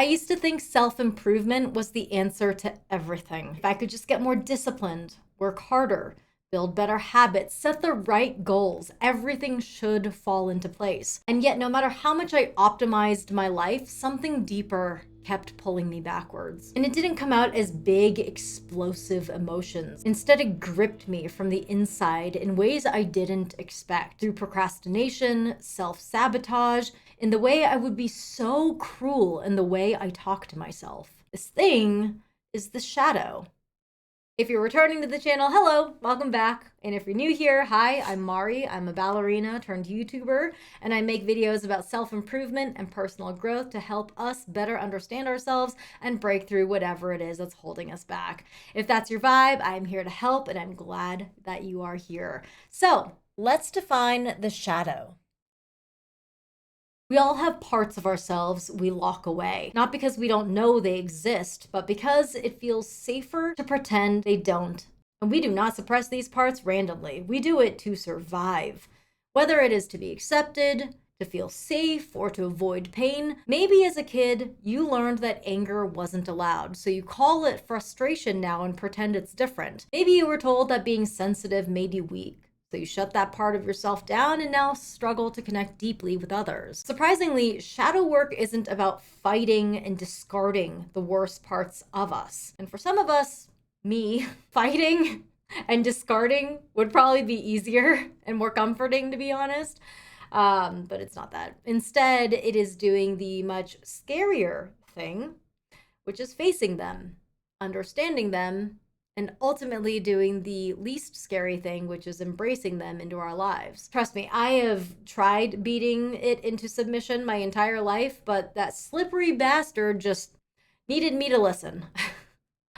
I used to think self-improvement was the answer to everything. If I could just get more disciplined, work harder, build better habits, set the right goals, everything should fall into place. And yet, no matter how much I optimized my life, something deeper kept pulling me backwards. And it didn't come out as big, explosive emotions. Instead, it gripped me from the inside in ways I didn't expect. Through procrastination, self-sabotage, in the way I would be so cruel in the way I talk to myself. This thing is the shadow. If you're returning to the channel, hello, welcome back. And if you're new here, hi, I'm Mari. I'm a ballerina turned YouTuber, and I make videos about self-improvement and personal growth to help us better understand ourselves and break through whatever it is that's holding us back. If that's your vibe, I'm here to help, and I'm glad that you are here. So let's define the shadow. We all have parts of ourselves we lock away, not because we don't know they exist, but because it feels safer to pretend they don't. And we do not suppress these parts randomly. We do it to survive. Whether it is to be accepted, to feel safe, or to avoid pain. Maybe as a kid, you learned that anger wasn't allowed, so you call it frustration now and pretend it's different. Maybe you were told that being sensitive made you weak. So you shut that part of yourself down and now struggle to connect deeply with others. Surprisingly, shadow work isn't about fighting and discarding the worst parts of us. And for some of us, me, fighting and discarding would probably be easier and more comforting, to be honest. But it's not that. Instead, it is doing the much scarier thing, which is facing them, understanding them, and ultimately doing the least scary thing, which is embracing them into our lives. Trust me, I have tried beating it into submission my entire life, but that slippery bastard just needed me to listen.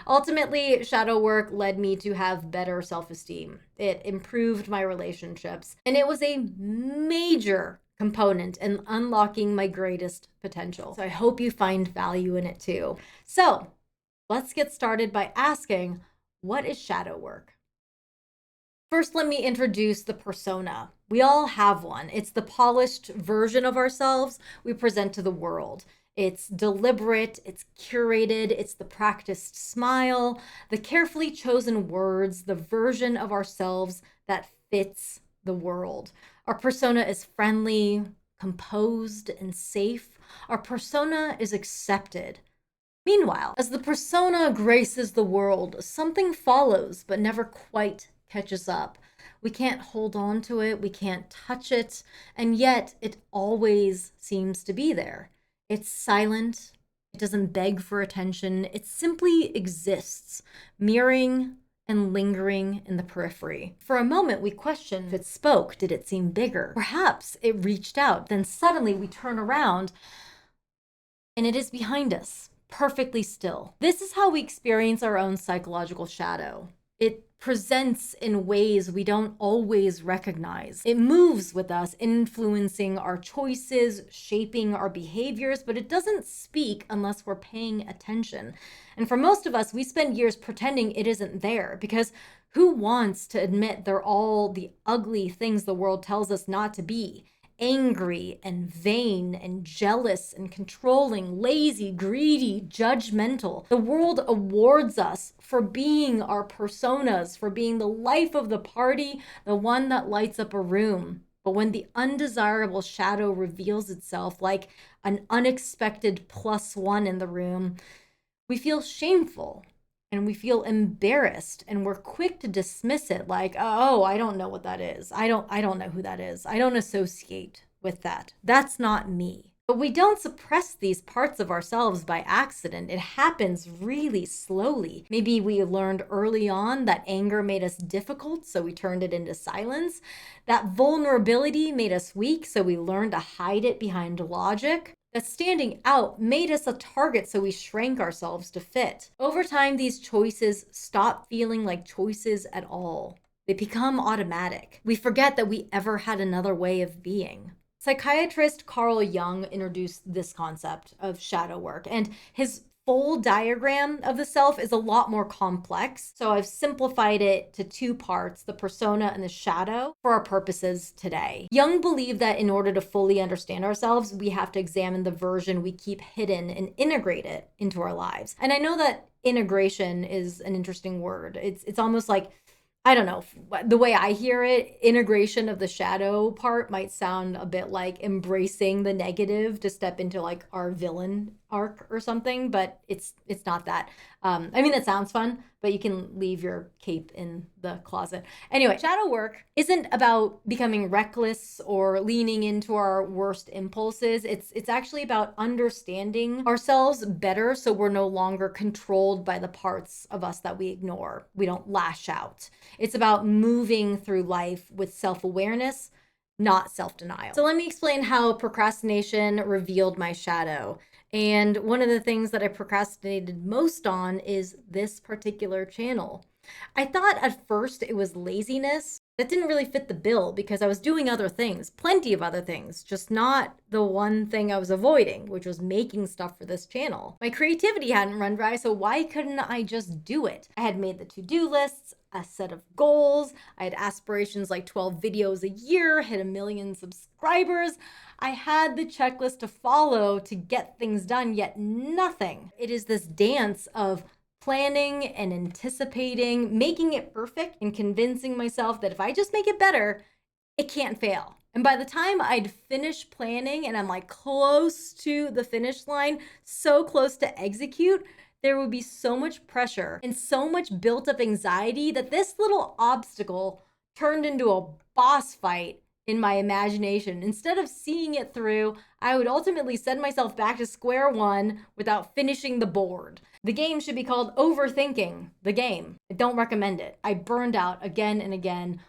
Ultimately, shadow work led me to have better self-esteem. It improved my relationships, and it was a major component in unlocking my greatest potential. So I hope you find value in it too. So let's get started by asking, what is shadow work? First, let me introduce the persona. We all have one. It's the polished version of ourselves we present to the world. It's deliberate, it's curated, it's the practiced smile, the carefully chosen words, the version of ourselves that fits the world. Our persona is friendly, composed, and safe. Our persona is accepted. Meanwhile, as the persona graces the world, something follows but never quite catches up. We can't hold on to it, we can't touch it, and yet it always seems to be there. It's silent, it doesn't beg for attention, it simply exists, mirroring and lingering in the periphery. For a moment, we question if it spoke. Did it seem bigger? Perhaps it reached out. Then suddenly we turn around and it is behind us, perfectly still. This is how we experience our own psychological shadow. It presents in ways we don't always recognize. It moves with us, influencing our choices, shaping our behaviors, but it doesn't speak unless we're paying attention. And for most of us, we spend years pretending it isn't there, because who wants to admit they're all the ugly things the world tells us not to be? Angry and vain and jealous and controlling, lazy, greedy, judgmental. The world awards us for being our personas, for being the life of the party, the one that lights up a room. But when the undesirable shadow reveals itself like an unexpected +1 in the room, we feel shameful. And we feel embarrassed, and we're quick to dismiss it like, oh, I don't know what that is. I don't know who that is. I don't associate with that. That's not me. But we don't suppress these parts of ourselves by accident. It happens really slowly. Maybe we learned early on that anger made us difficult, so we turned it into silence. That vulnerability made us weak, so we learned to hide it behind logic. That standing out made us a target, so we shrank ourselves to fit. Over time, these choices stop feeling like choices at all. They become automatic. We forget that we ever had another way of being. Psychiatrist Carl Jung introduced this concept of shadow work, and his full diagram of the self is a lot more complex. So I've simplified it to two parts, the persona and the shadow, for our purposes today. Jung believed that in order to fully understand ourselves, we have to examine the version we keep hidden and integrate it into our lives. And I know that integration is an interesting word. It's almost like, I don't know, the way I hear it, integration of the shadow part might sound a bit like embracing the negative to step into like our villain arc or something, but it's not that. I mean, that sounds fun, but you can leave your cape in the closet. Anyway, shadow work isn't about becoming reckless or leaning into our worst impulses. It's actually about understanding ourselves better so we're no longer controlled by the parts of us that we ignore. We don't lash out. It's about moving through life with self-awareness, not self-denial. So let me explain how procrastination revealed my shadow. And one of the things that I procrastinated most on is this particular channel. I thought at first it was laziness. That didn't really fit the bill because I was doing other things, plenty of other things, just not the one thing I was avoiding, which was making stuff for this channel. My creativity hadn't run dry, so why couldn't I just do it? I had made the to-do lists, a set of goals. I had aspirations like 12 videos a year, hit 1 million subscribers. I had the checklist to follow to get things done, yet nothing. It is this dance of planning and anticipating, making it perfect, and convincing myself that if I just make it better, it can't fail. And by the time I'd finished planning and I'm like close to the finish line, so close to execute, there would be so much pressure and so much built up anxiety that this little obstacle turned into a boss fight in my imagination. Instead of seeing it through, I would ultimately send myself back to square one without finishing the board. The game should be called Overthinking the Game. I don't recommend it. I burned out again and again,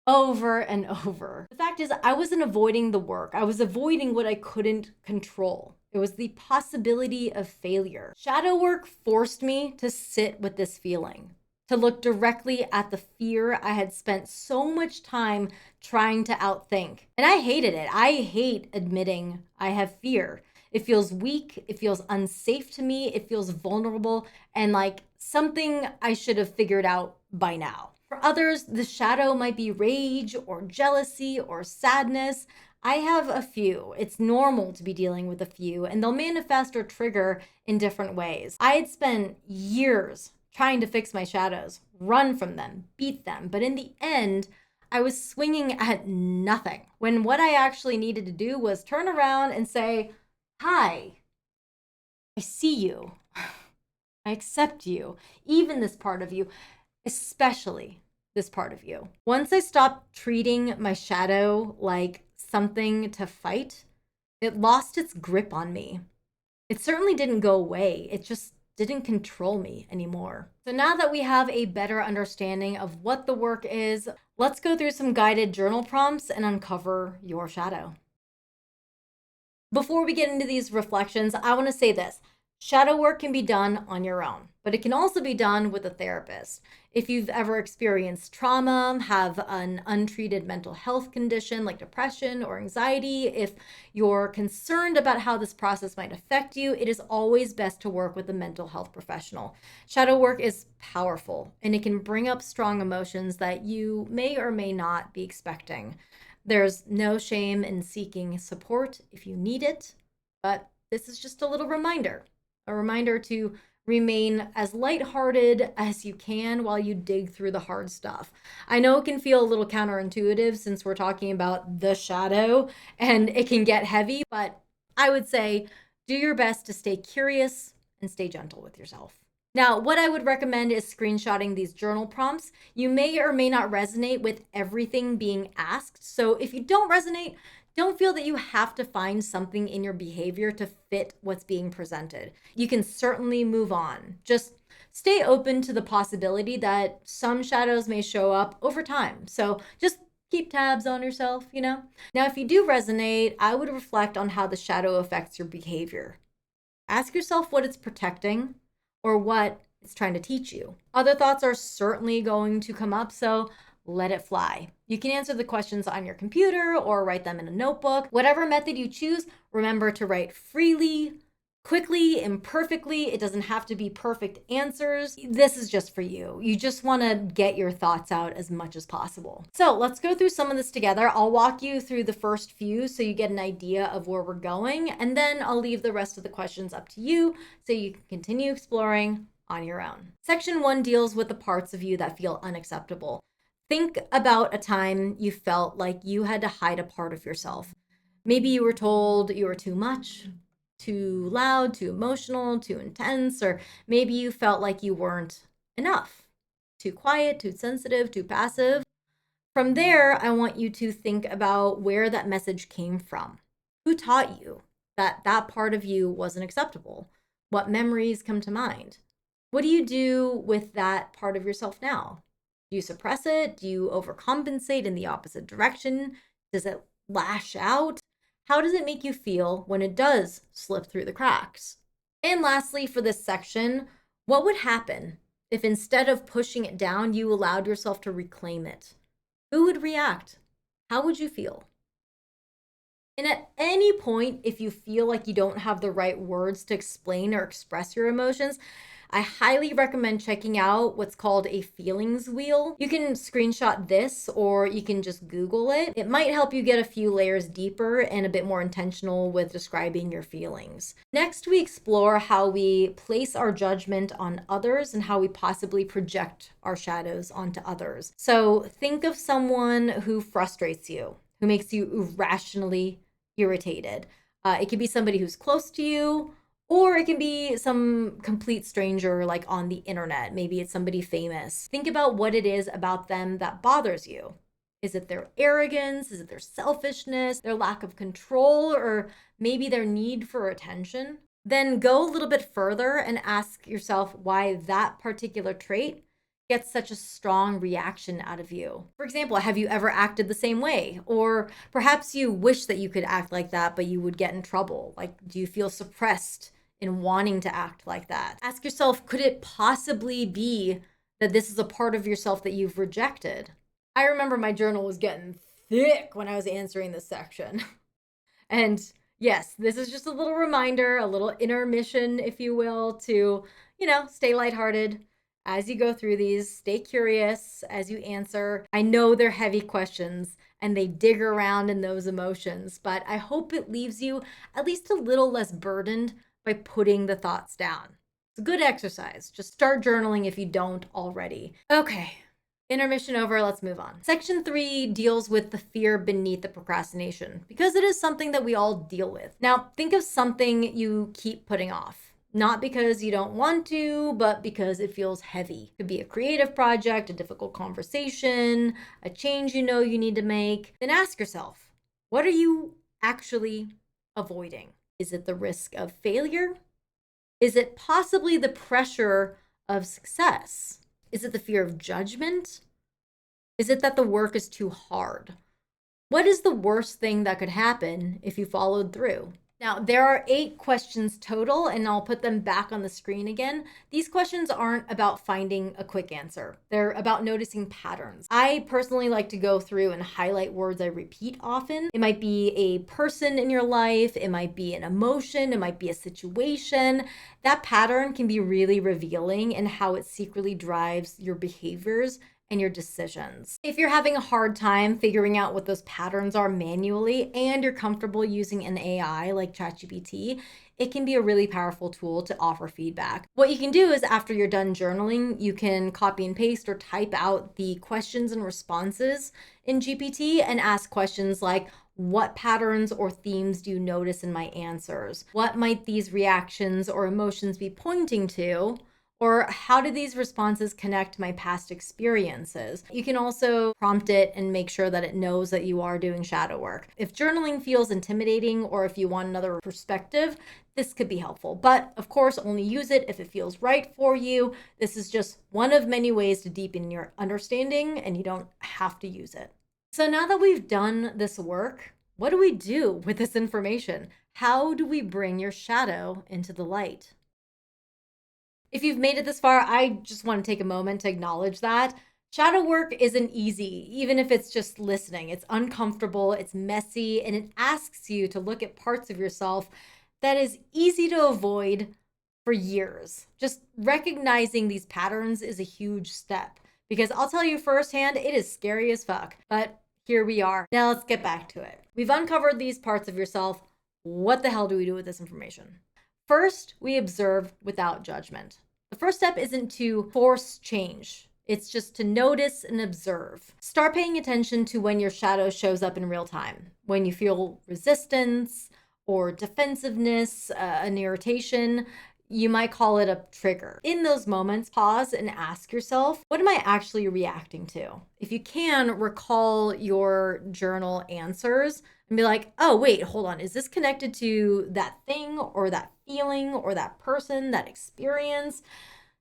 over and over. The fact is, I wasn't avoiding the work. I was avoiding what I couldn't control. It was the possibility of failure. Shadow work forced me to sit with this feeling, to look directly at the fear I had spent so much time trying to outthink. And I hated it. I hate admitting I have fear. It feels weak. It feels unsafe to me. It feels vulnerable and like something I should have figured out by now. For others, the shadow might be rage or jealousy or sadness. I have a few. It's normal to be dealing with a few, and they'll manifest or trigger in different ways. I had spent years trying to fix my shadows, run from them, beat them, but in the end, I was swinging at nothing. When what I actually needed to do was turn around and say, "Hi, I see you. I accept you, even this part of you, especially this part of you." Once I stopped treating my shadow like something to fight, it lost its grip on me. It certainly didn't go away. It just didn't control me anymore. So now that we have a better understanding of what the work is, let's go through some guided journal prompts and uncover your shadow. Before we get into these reflections, I want to say this. Shadow work can be done on your own, but it can also be done with a therapist. If you've ever experienced trauma, have an untreated mental health condition like depression or anxiety, if you're concerned about how this process might affect you, it is always best to work with a mental health professional. Shadow work is powerful, and it can bring up strong emotions that you may or may not be expecting. There's no shame in seeking support if you need it, but this is just a little reminder. A reminder to remain as lighthearted as you can while you dig through the hard stuff. I know it can feel a little counterintuitive since we're talking about the shadow and it can get heavy, but I would say do your best to stay curious and stay gentle with yourself. Now, what I would recommend is screenshotting these journal prompts. You may or may not resonate with everything being asked. So if you don't resonate, don't feel that you have to find something in your behavior to fit what's being presented. You can certainly move on. Just stay open to the possibility that some shadows may show up over time. So just keep tabs on yourself, you know? Now, if you do resonate, I would reflect on how the shadow affects your behavior. Ask yourself what it's protecting or what it's trying to teach you. Other thoughts are certainly going to come up, so let it fly. You can answer the questions on your computer or write them in a notebook. Whatever method you choose, remember to write freely, quickly, imperfectly. It doesn't have to be perfect answers. This is just for you. You just want to get your thoughts out as much as possible. So let's go through some of this together. I'll walk you through the first few so you get an idea of where we're going, and then I'll leave the rest of the questions up to you so you can continue exploring on your own. Section 1 deals with the parts of you that feel unacceptable. Think about a time you felt like you had to hide a part of yourself. Maybe you were told you were too much, too loud, too emotional, too intense, or maybe you felt like you weren't enough, too quiet, too sensitive, too passive. From there, I want you to think about where that message came from. Who taught you that that part of you wasn't acceptable? What memories come to mind? What do you do with that part of yourself now? Do you suppress it? Do you overcompensate in the opposite direction? Does it lash out? How does it make you feel when it does slip through the cracks? And lastly, for this section, what would happen if instead of pushing it down, you allowed yourself to reclaim it? Who would react? How would you feel? And at any point, if you feel like you don't have the right words to explain or express your emotions, I highly recommend checking out what's called a feelings wheel. You can screenshot this or you can just Google it. It might help you get a few layers deeper and a bit more intentional with describing your feelings. Next, we explore how we place our judgment on others and how we possibly project our shadows onto others. So think of someone who frustrates you, who makes you irrationally irritated. It could be somebody who's close to you, or it can be some complete stranger like on the internet. Maybe it's somebody famous. Think about what it is about them that bothers you. Is it their arrogance? Is it their selfishness, their lack of control, or maybe their need for attention? Then go a little bit further and ask yourself why that particular trait gets such a strong reaction out of you. For example, have you ever acted the same way? Or perhaps you wish that you could act like that, but you would get in trouble. Like, do you feel suppressed in wanting to act like that? Ask yourself, could it possibly be that this is a part of yourself that you've rejected? I remember my journal was getting thick when I was answering this section. And yes, this is just a little reminder, a little intermission, if you will, to, stay lighthearted as you go through these. Stay curious as you answer. I know they're heavy questions and they dig around in those emotions, but I hope it leaves you at least a little less burdened by putting the thoughts down. It's a good exercise. Just start journaling if you don't already. Okay. Intermission over, let's move on. Section 3 deals with the fear beneath the procrastination because it is something that we all deal with. Now, think of something you keep putting off, not because you don't want to, but because it feels heavy. It could be a creative project, a difficult conversation, a change you know you need to make. Then ask yourself, what are you actually avoiding? Is it the risk of failure? Is it possibly the pressure of success? Is it the fear of judgment? Is it that the work is too hard? What is the worst thing that could happen if you followed through? Now, there are 8 questions total, and I'll put them back on the screen again. These questions aren't about finding a quick answer. They're about noticing patterns. I personally like to go through and highlight words I repeat often. It might be a person in your life. It might be an emotion. It might be a situation. That pattern can be really revealing in how it secretly drives your behaviors and your decisions. If you're having a hard time figuring out what those patterns are manually and you're comfortable using an AI like ChatGPT, it can be a really powerful tool to offer feedback. What you can do is after you're done journaling, you can copy and paste or type out the questions and responses in GPT and ask questions like, what patterns or themes do you notice in my answers? What might these reactions or emotions be pointing to? Or how do these responses connect to my past experiences? You can also prompt it and make sure that it knows that you are doing shadow work. If journaling feels intimidating or if you want another perspective, this could be helpful. But of course, only use it if it feels right for you. This is just one of many ways to deepen your understanding, and you don't have to use it. So now that we've done this work, what do we do with this information? How do we bring your shadow into the light? If you've made it this far, I just want to take a moment to acknowledge that shadow work isn't easy, even if it's just listening. It's uncomfortable, it's messy, and it asks you to look at parts of yourself that is easy to avoid for years. Just recognizing these patterns is a huge step because I'll tell you firsthand, it is scary as fuck. But here we are. Now let's get back to it. We've uncovered these parts of yourself. What the hell do we do with this information? First, we observe without judgment. The first step isn't to force change. It's just to notice and observe. Start paying attention to when your shadow shows up in real time. When you feel resistance or defensiveness, an irritation, you might call it a trigger. In those moments, pause and ask yourself, what am I actually reacting to? If you can, recall your journal answers and be like, oh, wait, hold on. Is this connected to that thing or that feeling or that person, that experience?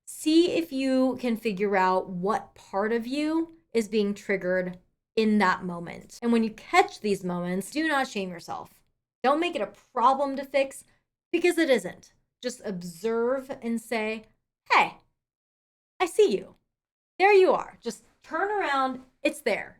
See if you can figure out what part of you is being triggered in that moment. And when you catch these moments, do not shame yourself. Don't make it a problem to fix because it isn't. Just observe and say, hey, I see you. There you are. Just turn around. It's there.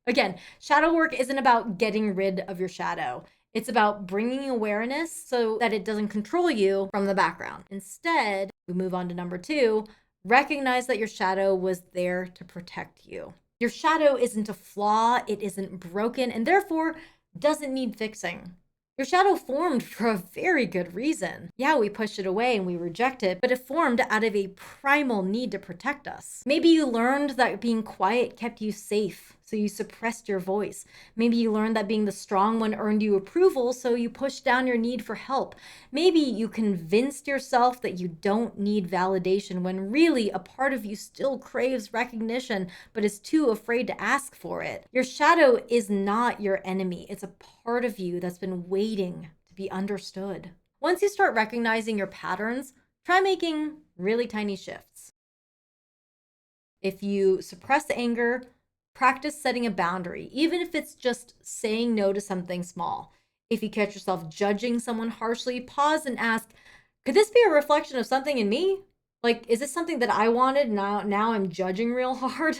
Again, shadow work isn't about getting rid of your shadow. It's about bringing awareness so that it doesn't control you from the background. Instead, we move on to number 2, recognize that your shadow was there to protect you. Your shadow isn't a flaw, it isn't broken, and therefore doesn't need fixing. Your shadow formed for a very good reason. Yeah, we pushed it away and we reject it, but it formed out of a primal need to protect us. Maybe you learned that being quiet kept you safe, so you suppressed your voice. Maybe you learned that being the strong one earned you approval, so you pushed down your need for help. Maybe you convinced yourself that you don't need validation when really a part of you still craves recognition, but is too afraid to ask for it. Your shadow is not your enemy. It's a part of you that's been waiting to be understood. Once you start recognizing your patterns, try making really tiny shifts. If you suppress anger, practice setting a boundary, even if it's just saying no to something small. If you catch yourself judging someone harshly, pause and ask, could this be a reflection of something in me? Like, is this something that I wanted? Now I'm judging real hard.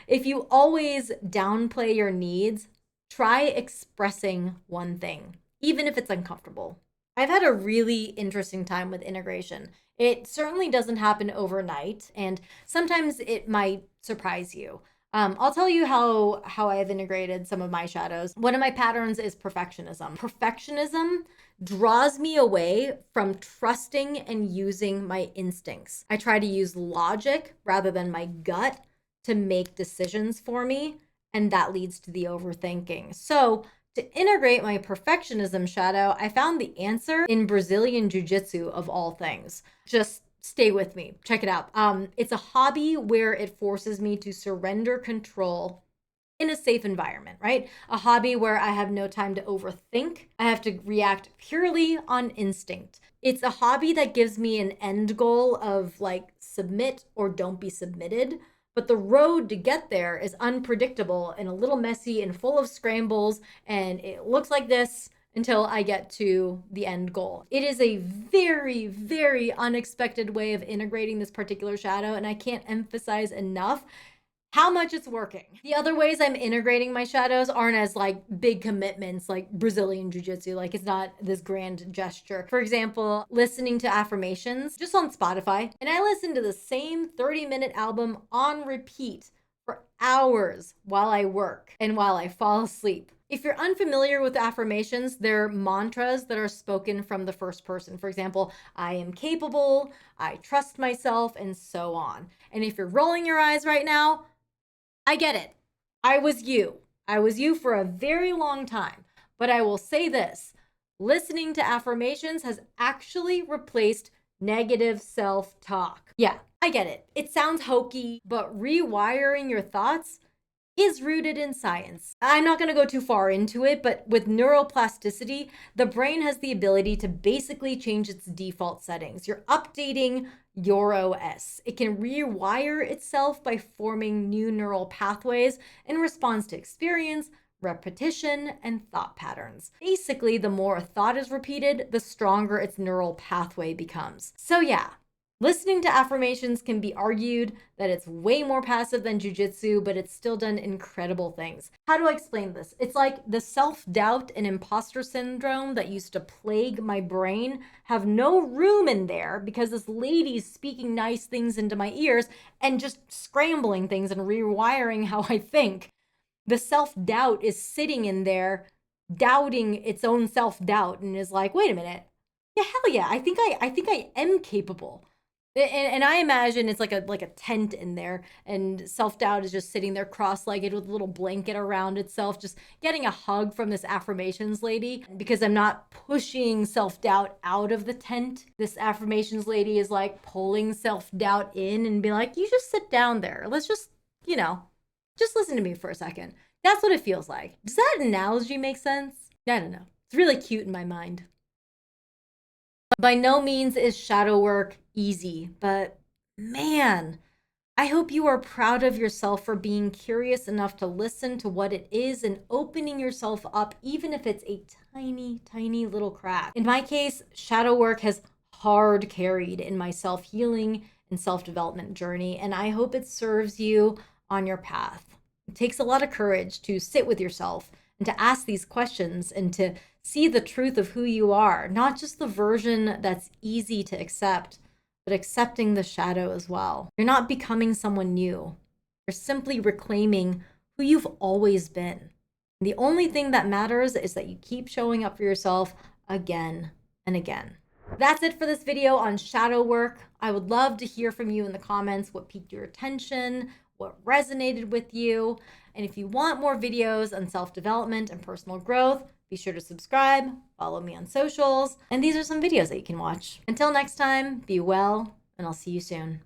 If you always downplay your needs, try expressing one thing, even if it's uncomfortable. I've had a really interesting time with integration. It certainly doesn't happen overnight, and sometimes it might surprise you. I'll tell you how I have integrated some of my shadows. One of my patterns is perfectionism. Perfectionism draws me away from trusting and using my instincts. I try to use logic rather than my gut to make decisions for me, and that leads to the overthinking. So to integrate my perfectionism shadow, I found the answer in Brazilian Jiu-Jitsu of all things. Just stay with me. Check it out. It's a hobby where it forces me to surrender control in a safe environment, right? A hobby where I have no time to overthink. I have to react purely on instinct. It's a hobby that gives me an end goal of like submit or don't be submitted. But the road to get there is unpredictable and a little messy and full of scrambles. And it looks like this until I get to the end goal. It is a very, very unexpected way of integrating this particular shadow, and I can't emphasize enough how much it's working. The other ways I'm integrating my shadows aren't as like big commitments like Brazilian Jiu-Jitsu. Like it's not this grand gesture. For example, listening to affirmations just on Spotify. And I listen to the same 30-minute album on repeat for hours while I work and while I fall asleep. If you're unfamiliar with affirmations, they're mantras that are spoken from the first person. For example, I am capable, I trust myself, and so on. And if you're rolling your eyes right now, I get it. I was you. I was you for a very long time. But I will say this, listening to affirmations has actually replaced negative self-talk. Yeah, I get it. It sounds hokey, but rewiring your thoughts is rooted in science. I'm not going to go too far into it, but with neuroplasticity, the brain has the ability to basically change its default settings. You're updating your OS. It can rewire itself by forming new neural pathways in response to experience, repetition, and thought patterns. Basically, the more a thought is repeated, the stronger its neural pathway becomes. So yeah, Listening to affirmations can be argued that it's way more passive than jujitsu, but it's still done incredible things. How do I explain this? It's like the self-doubt and imposter syndrome that used to plague my brain have no room in there because this lady's speaking nice things into my ears and just scrambling things and rewiring how I think. The self-doubt is sitting in there doubting its own self-doubt and is like, wait a minute. Yeah, hell yeah. I think I am capable. And I imagine it's like a tent in there, and self-doubt is just sitting there cross-legged with a little blanket around itself, just getting a hug from this affirmations lady. Because I'm not pushing self-doubt out of the tent, this affirmations lady is like pulling self-doubt in and be like, you just sit down there. Let's just, just listen to me for a second. That's what it feels like. Does that analogy make sense? I don't know. It's really cute in my mind. By no means is shadow work easy, but man, I hope you are proud of yourself for being curious enough to listen to what it is and opening yourself up, even if it's a tiny, tiny little crack. In my case, shadow work has hard carried in my self-healing and self-development journey, and I hope it serves you on your path. It takes a lot of courage to sit with yourself and to ask these questions and to see the truth of who you are, not just the version that's easy to accept, but accepting the shadow as well. You're not becoming someone new. You're simply reclaiming who you've always been. And the only thing that matters is that you keep showing up for yourself again and again. That's it for this video on shadow work. I would love to hear from you in the comments what piqued your attention, what resonated with you. And if you want more videos on self-development and personal growth, be sure to subscribe, follow me on socials, and these are some videos that you can watch. Until next time, be well, and I'll see you soon.